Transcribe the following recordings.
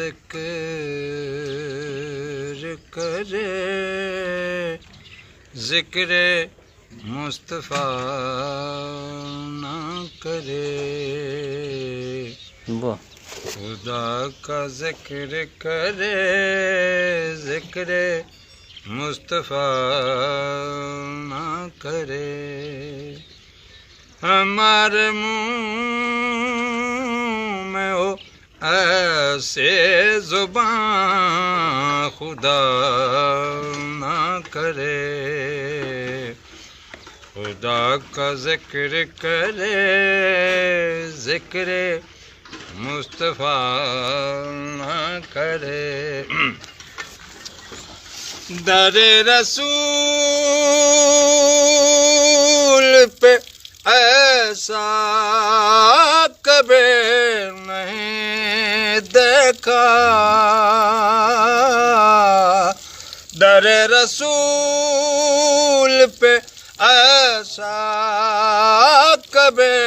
ذکر کرے ذکر مصطفیٰ نہ کرے خدا کا ذکر کرے ذکر مصطفیٰ نہ کرے ہمارے منہ میں ہو ایسے زبان خدا نہ کرے خدا کا ذکر کرے ذکر مصطفیٰ نہ کرے در رسول پہ ایسا کبھی نہیں دیکھا در رسول پہ ایسا کبھی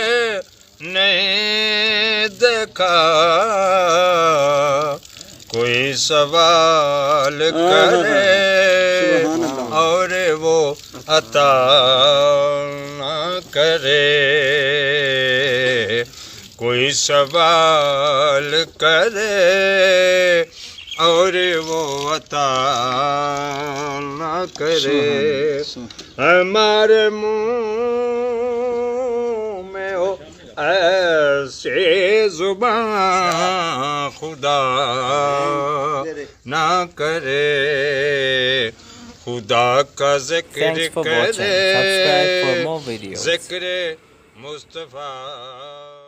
نہیں دیکھا کوئی سوال کرے اور وہ عطا نہ کرے کوئی سوال کرے اور وہ عطا نہ کرے ہمارے منہ میں ہو ایسے زبان خدا نہ کرے خدا کا ذکر کرے ذکر مصطفیٰ